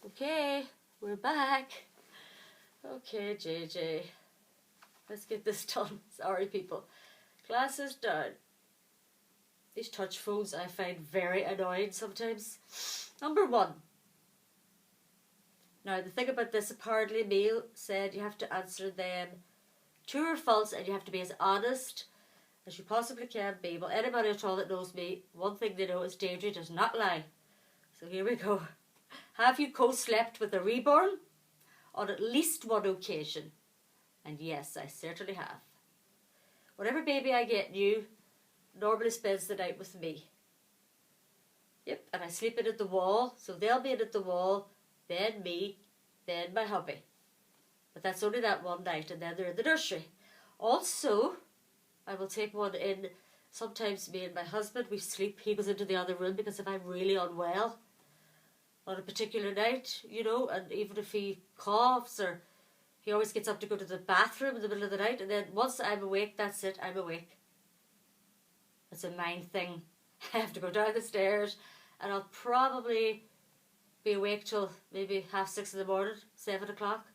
Okay, we're back. Okay, JJ. Let's get this done. Sorry, people. Class is done. These touch phones I find very annoying sometimes. Number 1. Now, the thing about this, apparently, Neil said you have to answer them true or false, and you have to be as honest as you possibly can be. Well, anybody at all that knows me, one thing they know is Deirdre does not lie. So here we go. Have you co-slept with a reborn? On at least one occasion. And yes, I certainly have. Whatever baby I get new normally spends the night with me. Yep, and I sleep in at the wall, so they'll be in at the wall, then me, then my hubby. But that's only that one night, and then they're in the nursery. Also, I will take one in, sometimes me and my husband, we sleep, he goes into the other room, because if I'm really unwell on a particular night, you know, and even if he coughs, or he always gets up to go to the bathroom in the middle of the night, and then once I'm awake, that's it, I'm awake. It's a mind thing. I have to go down the stairs, and I'll probably be awake till maybe 6:30 in the morning, 7 o'clock.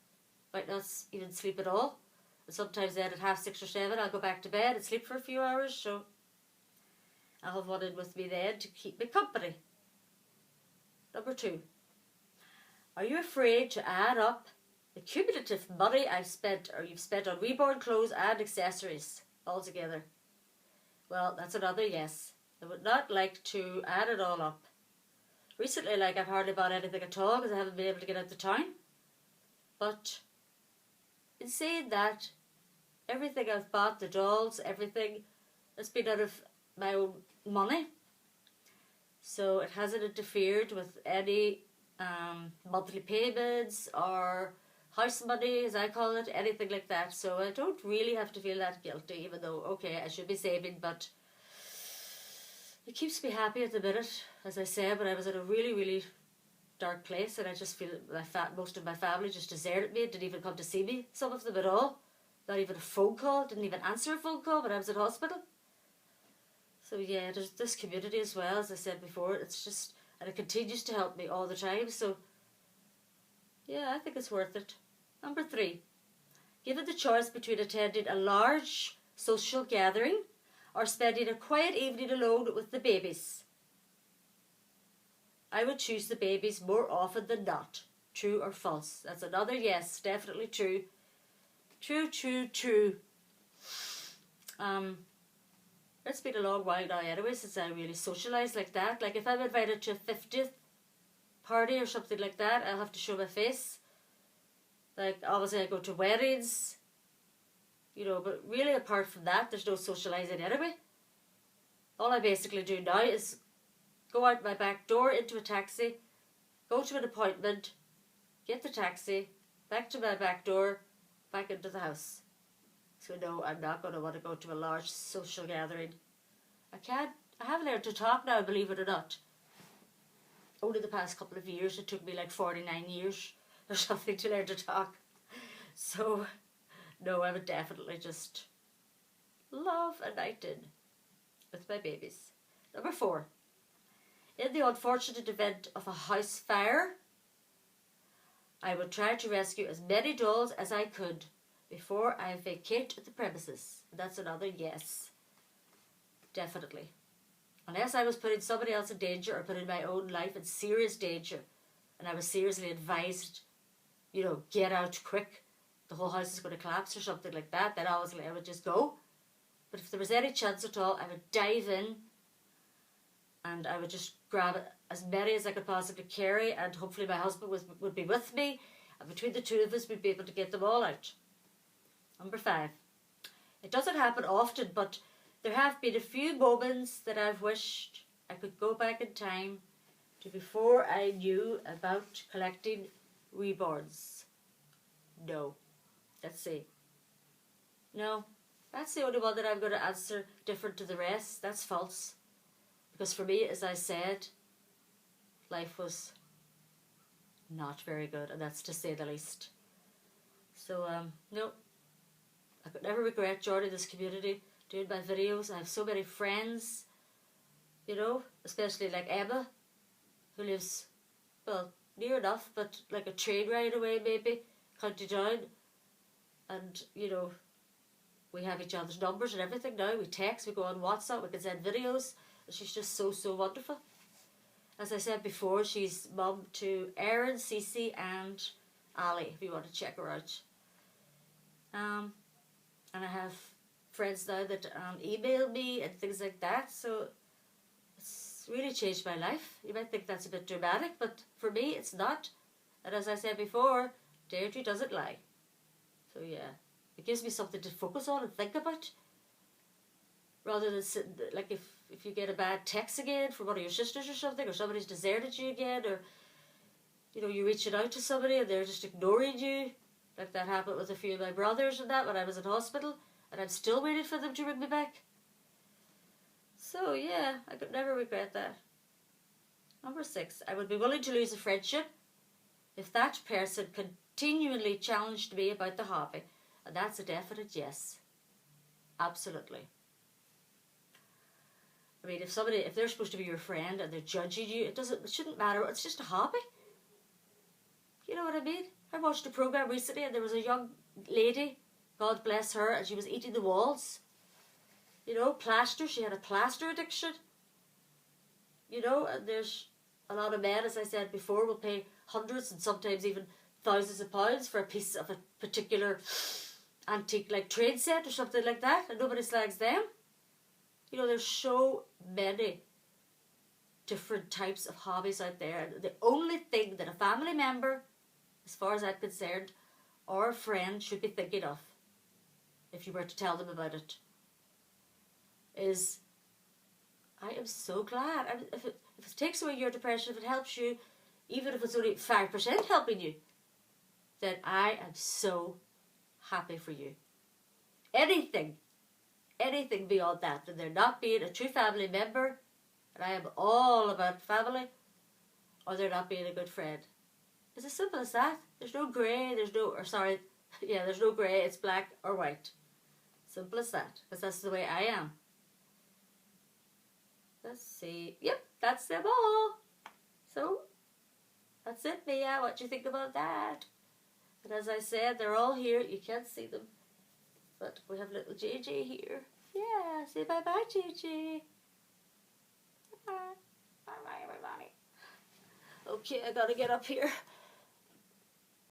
Might not even sleep at all. And sometimes then at 6:30 or 7 I'll go back to bed and sleep for a few hours, so I'll have one in with me then to keep me company. Number 2. Are you afraid to add up the cumulative money I've spent or you've spent on reborn clothes and accessories altogether? Well, that's another yes. I would not like to add it all up. Recently, I've hardly bought anything at all because I haven't been able to get out to town. But in saying that, everything I've bought, the dolls, everything, has been out of my own money. So it hasn't interfered with any monthly payments or house money, as I call it, anything like that. So I don't really have to feel that guilty, even though, okay, I should be saving, but it keeps me happy at the minute. As I said, when I was in a really, really dark place, and I just feel most of my family just deserted me, didn't even come to see me, some of them at all. Not even a phone call, didn't even answer a phone call when I was in hospital. So yeah, there's this community as well, as I said before, it's just, and it continues to help me all the time, so yeah, I think it's worth it. Number 3, given the choice between attending a large social gathering or spending a quiet evening alone with the babies, I would choose the babies more often than not. True or false? That's another yes, definitely true. True, true, true. It's been a long while now anyway since I really socialised like that. Like if I'm invited to a 50th party or something like that, I'll have to show my face. Like obviously I go to weddings, you know, but really apart from that, there's no socialising anyway. All I basically do now is go out my back door into a taxi, go to an appointment, get the taxi, back to my back door, back into the house. So no, I'm not going to want to go to a large social gathering. I haven't learned to talk now, believe it or not. Only the past couple of years, it took me like 49 years or something to learn to talk. So no, I would definitely just love a night in with my babies. Number 4. In the unfortunate event of a house fire, I would try to rescue as many dolls as I could before I vacate the premises. That's another yes. Definitely. Unless I was putting somebody else in danger or putting my own life in serious danger, and I was seriously advised, you know, get out quick, the whole house is going to collapse or something like that, then obviously I would just go. But if there was any chance at all, I would dive in and I would just grab as many as I could possibly carry, and hopefully my husband would be with me, and between the two of us we'd be able to get them all out. Number 5. It doesn't happen often, but there have been a few moments that I've wished I could go back in time to before I knew about collecting reborns. No. Let's see. No. That's the only one that I'm going to answer different to the rest. That's false. Because for me, as I said, life was not very good, and that's to say the least. So, no. I could never regret joining this community, doing my videos. I have so many friends, you know, especially like Emma, who lives, well, near enough, but like a train ride away maybe, County Down. And, you know, we have each other's numbers and everything now. We text, we go on WhatsApp, we can send videos. And she's just so, so wonderful. As I said before, she's mum to Erin, Cece and Ali, if you want to check her out. And I have friends now that email me and things like that, so it's really changed my life. You might think that's a bit dramatic, but for me it's not. And as I said before, Deirdre doesn't lie. So yeah, it gives me something to focus on and think about, rather than sitting, like if you get a bad text again from one of your sisters or something, or somebody's deserted you again, or you know, you're reaching out to somebody and they're just ignoring you. Like that happened with a few of my brothers and that when I was in hospital, and I'm still waiting for them to ring me back. So yeah, I could never regret that. Number 6, I would be willing to lose a friendship if that person continually challenged me about the hobby. And that's a definite yes. Absolutely. I mean, if they're supposed to be your friend and they're judging you, it shouldn't matter. It's just a hobby. You know what I mean? I watched a program recently and there was a young lady, God bless her, and she was eating the walls. You know, plaster. She had a plaster addiction. You know, and there's a lot of men, as I said before, will pay hundreds and sometimes even thousands of pounds for a piece of a particular antique, like train set or something like that, and nobody slags them. You know, there's so many different types of hobbies out there. And the only thing that a family member, as far as I'm concerned, or a friend should be thinking of, if you were to tell them about it, is, I am so glad. If it takes away your depression, if it helps you, even if it's only 5% helping you, then I am so happy for you. Anything beyond that, and they're not being a true family member, and I am all about family, or they're not being a good friend. It's as simple as that. There's no grey, there's no grey, it's black or white. Simple as that, because that's the way I am. Let's see. Yep, that's them all. So, that's it, Mia. What do you think about that? And as I said, they're all here. You can't see them. But we have little JJ here. Yeah, say bye-bye, JJ. Bye-bye. Bye-bye, everybody. Okay, I gotta get up here.